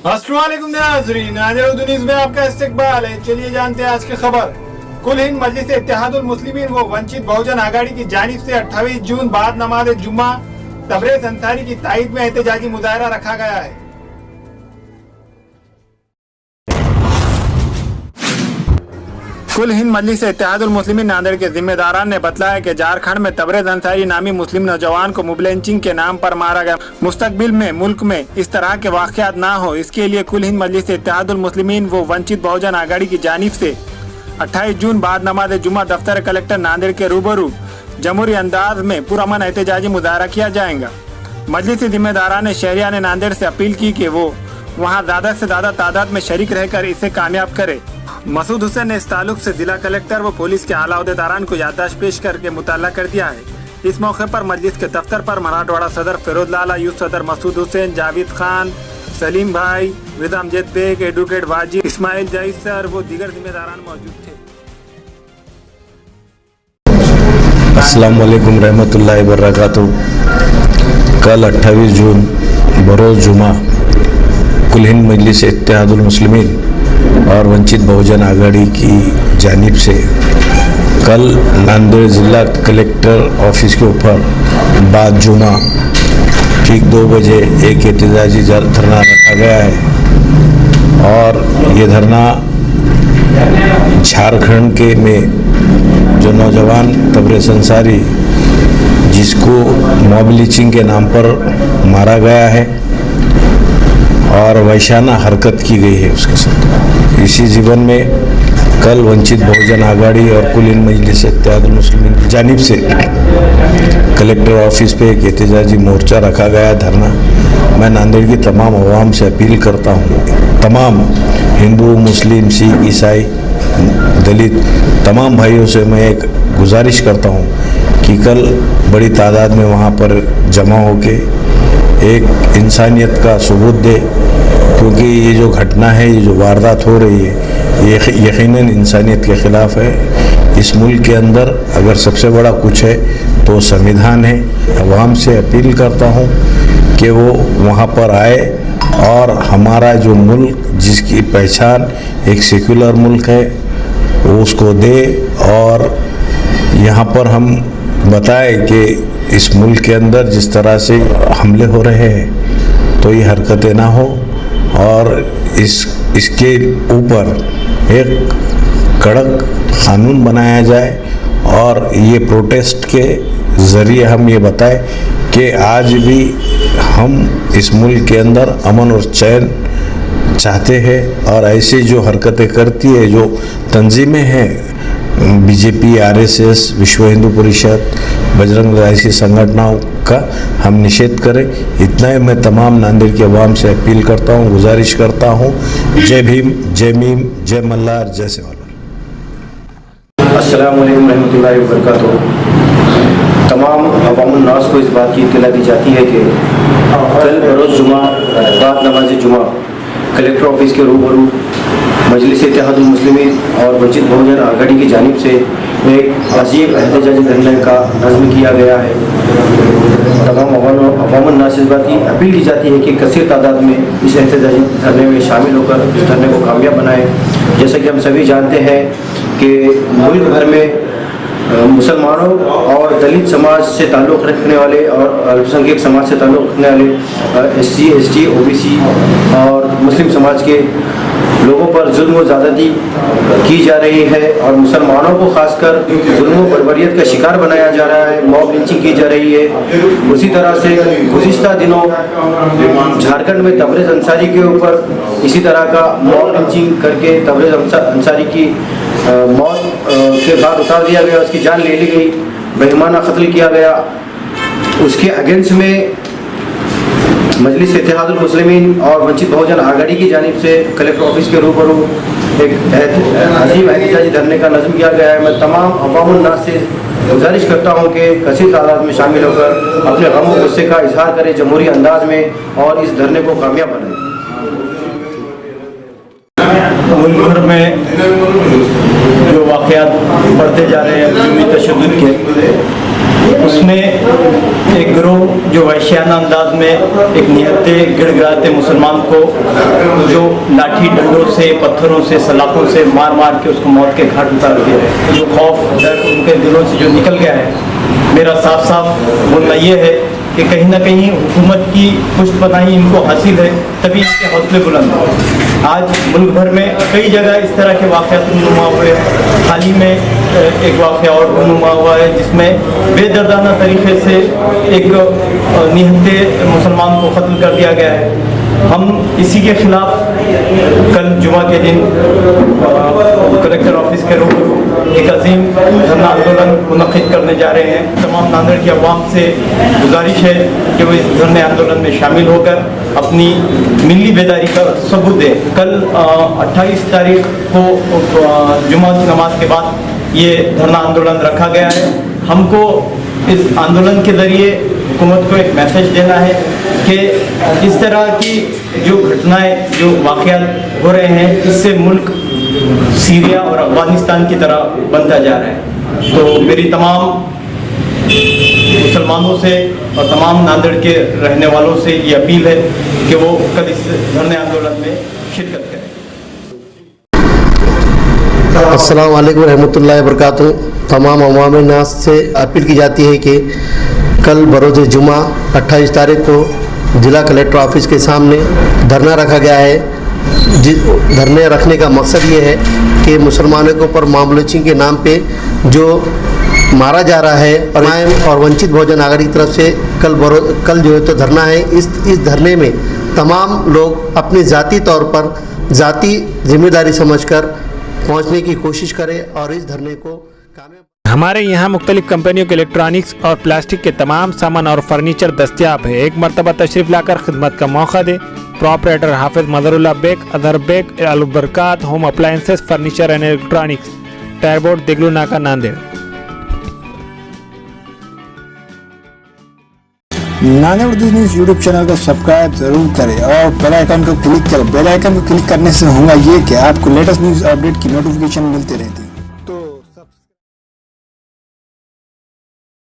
अस्सलामुअलैकुम नाज़रीन, न्यूज़ में आपका इस्तकबाल है। चलिए जानते हैं आज की खबर। कुल हिंद मजलिस इत्तेहादुल मुस्लिमीन व वंचित बहुजन आघाड़ी की जानिब से 28 जून बाद नमाज जुम्मा तबरेज़ अंसारी की ताईद में एहतजाजी मुजाहरा रखा गया है। कुल हिंद मजलिस इत्तेहादुल मुस्लिमीन नांदेड़ के जिम्मेदारान ने बतलाया कि झारखंड में तबरेज़ अंसारी नामी मुस्लिम नौजवान को मुबलेंचिंग के नाम पर मारा गया। मुस्तकबिल में मुल्क में इस तरह के वाक़यात ना हो, इसके लिए कुल हिंद मजलिस इत्तेहादुल मुस्लिमीन व वंचित बहुजन आघाड़ी की जानिब से 28 जून बाद नमाज जुम्मा दफ्तर कलेक्टर नांदेड़ के रूबरू जमहूरी अंदाज में पुरअमन एहतजाजी मुजाहरा किया जाएगा। मजलिस जिम्मेदारान ने शहरियान नांदेड़ से अपील की कि वो वहाँ ज़्यादा से ज़्यादा तादाद में शरीक रहकर इसे कामयाब करे। मसूद हुसैन ने इस ताल्लुक से जिला कलेक्टर व पुलिस के आला अहदेदारान को याददाश्त पेश करके मुतल्ला कर दिया है। इस मौके पर मजलिस के दफ्तर पर मराठवाड़ा सदर फिरोज लाला, यूथ सदर मसूद हुसैन, जावेद खान, सलीम भाई, रिदा अमजद बेग, एडवोकेट वाजिद, इस्माइल जई सर व दीगर जिम्मेदारान मौजूद थे। अस्सलाम वालेकुम रहमतुल्लाहि व बरकातुहू। कल 28 जून बरोज़ जुमा कुल हिंद मजलिस इत्तेहादुल मुस्लिमीन और वंचित बहुजन आघाड़ी की जानिब से कल नांदेड़ ज़िला कलेक्टर ऑफिस के ऊपर बाद जुमा ठीक 2 बजे एक एहतजाजी धरना रखा गया है। और ये धरना झारखंड के में जो नौजवान तबरेज़ अंसारी जिसको मॉब लिंचिंग के नाम पर मारा गया है और वैशाना हरकत की गई है उसके साथ, इसी जीवन में कल वंचित बहुजन आघाड़ी और कुल हिंद मजलिस इत्तेहादुल मुस्लिमीन की जानिब से कलेक्टर ऑफिस पे एक एहतजाजी मोर्चा रखा गया धरना। मैं नांदेड़ की तमाम अवाम से अपील करता हूँ, तमाम हिंदू, मुस्लिम, सिख, ईसाई, दलित तमाम भाइयों से मैं एक गुजारिश करता हूँ कि कल बड़ी तादाद में वहाँ पर जमा होके एक इंसानियत का सबूत दे, क्योंकि ये जो घटना है, ये जो वारदात हो रही है, ये यकीनन इंसानियत के ख़िलाफ़ है। इस मुल्क के अंदर अगर सबसे बड़ा कुछ है तो संविधान है। अवाम से अपील करता हूँ कि वो वहाँ पर आए और हमारा जो मुल्क जिसकी पहचान एक सेक्युलर मुल्क है वो उसको दे, और यहाँ पर हम बताए कि इस मुल्क के अंदर जिस तरह से हमले हो रहे हैं तो ये हरकतें ना हो, और इसके ऊपर एक कड़क कानून बनाया जाए। और ये प्रोटेस्ट के ज़रिए हम ये बताएं कि आज भी हम इस मुल्क के अंदर अमन और चैन चाहते हैं, और ऐसे जो हरकतें करती है जो तंजीमें हैं, बीजेपी, आरएसएस, विश्व हिंदू परिषद, बजरंग दल ऐसी संगठनों का हम निषेध करें। इतना ही मैं तमाम नांदेड़ के अवाम से अपील करता हूँ, गुजारिश करता हूँ। जय भीम, जय मीम, जय मल्हार, जय सेवालाल। अस्सलाम वालेकुम रहमतुल्लाहि व बरकातुहू। तमाम अवामुन नास को इस बात की इत्तला दी जाती है कि कल बरोज़ जुमा बाद नमाज जुमा कलेक्टर ऑफिस के रूबरू मजलिस इत्तेहादुल मुस्लिमीन और वंचित बहुजन आघाड़ी की जानिब से एक अजीब एहतजाजी धरने का नज़्म किया गया है। तमाम अवामुन नास इस बात की अपील की जाती है कि कसीर तादाद में इस एहतजाजी धरने में शामिल होकर इस धरने को कामयाब बनाएं। जैसा कि हम सभी जानते हैं कि मुल्क भर में मुसलमानों और दलित समाज से ताल्लुक़ रखने वाले और अल्पसंख्यक समाज से ताल्लुक़ रखने वाले SC, ST, OBC और मुस्लिम समाज के लोगों पर जुल्म व ज़्यादती की जा रही है, और मुसलमानों को खासकर जुल्म व बर्बरियत का शिकार बनाया जा रहा है, मॉब लिंचिंग की जा रही है। उसी तरह से गुज़िश्ता दिनों झारखंड में तबरेज़ अंसारी के ऊपर इसी तरह का मॉब लिंचिंग करके तबरेज़ अंसारी की मौत के बाद उतार दिया गया, उसकी जान ले ली गई, बेईमाना कत्ल किया गया। उसके अगेंस्ट में मजलिस इत्तेहादुल मुस्लिमीन और वंचित बहुजन आघाड़ी की जानिब से कलेक्टर ऑफिस के रूबरू एक अजीब एहतजाजी धरने का नज़्म किया गया है। मैं तमाम अवामुन नास से गुजारिश करता हूँ कि कसीर तादाद में शामिल होकर अपने गम और गुस्से का इजहार करें जमहूरी अंदाज में, और इस धरने को कामयाब बनाएं। मुल्क भर में जो वाक़यात बढ़ते जा रहे हैं जुल्मी तशद्दुद के, उसमें एक गिरोह जो वैश्याना अंदाज में एक निहत्ते गिड़गिड़ाते मुसलमान को जो लाठी डंडों से, पत्थरों से, सलाखों से मार मार के उसको मौत के घाट उतार दिया है। जो खौफ डर उनके दिलों से जो निकल गया है, मेरा साफ साफ बोलना ये है कि कहीं ना कहीं हुकूमत की पुष्टपनाही इनको हासिल है, तभी इनके हौसले बुलंद हो। आज मुल्क भर में कई जगह इस तरह के वाक़यात रूनुमा हुए हैं। हाल ही में एक वाक़या और रूनुमा हुआ है जिसमें बेदर्दाना तरीके से एक निहत्ते मुसलमान को क़त्ल कर दिया गया है। हम इसी के खिलाफ कल जुमा के दिन कलेक्टर ऑफिस के रूबरू एक अजीम धरना आंदोलन मुनक़िद करने जा रहे हैं। तमाम नांदेड़ की अवाम से गुजारिश है कि वो इस धरने आंदोलन में शामिल होकर अपनी मिली बेदारी का सबूत दें। कल 28 तारीख को जुमा की नमाज के बाद ये धरना आंदोलन रखा गया है। हमको इस आंदोलन के ज़रिए हुकूमत को एक मैसेज देना है कि इस तरह की जो घटनाएं, जो वाक़यात हो रहे हैं, इससे मुल्क सीरिया और अफ़गानिस्तान की तरह बनता जा रहा है। तो मेरी तमाम मुसलमानों से और तमाम नांदेड़ के रहने वालों से ये अपील है कि वो कल इस धरने आंदोलन में शिरकत करें। अस्सलाम वालेकुम रहमतुल्लाहि व बरकातुहू। तमाम अवाम नास से अपील की जाती है कि कल बरोज़ जुमा 28 तारीख को ज़िला कलेक्टर ऑफिस के सामने धरना रखा गया है। धरने रखने का मकसद ये है कि मुसलमानों के ऊपर मामूलिचिंग के नाम पे जो मारा जा रहा है और वंचित बहुजन आघाड़ी की तरफ से कल जो है तो धरना है। इस धरने में तमाम लोग अपनी ज़ाती तौर पर ज़ाती जिम्मेदारी समझकर पहुंचने की कोशिश करें और इस धरने को कामयाब। हमारे यहाँ मुख्तलिफ कंपनियों के इलेक्ट्रॉनिक्स और प्लास्टिक के तमाम सामान और फर्नीचर दस्तियाब है। एक मरतबा तशरीफ लाकर खिदमत का मौका दे। प्रॉपरेटर हाफिज मदरुल्लाह बेग, अदर Baig, Albarkat home appliances, furniture and electronics, टायरबोर्ड, दिगलू नाका, Nanded. Nanded news YouTube channel को सब्सक्राइब जरूर करें और बेल आइकन को क्लिक करें। बेल आइकन को क्लिक करने से होगा ये कि आपको लेटेस्ट न्यूज़ अपडेट की नोटिफिकेशन मिलती रहती है।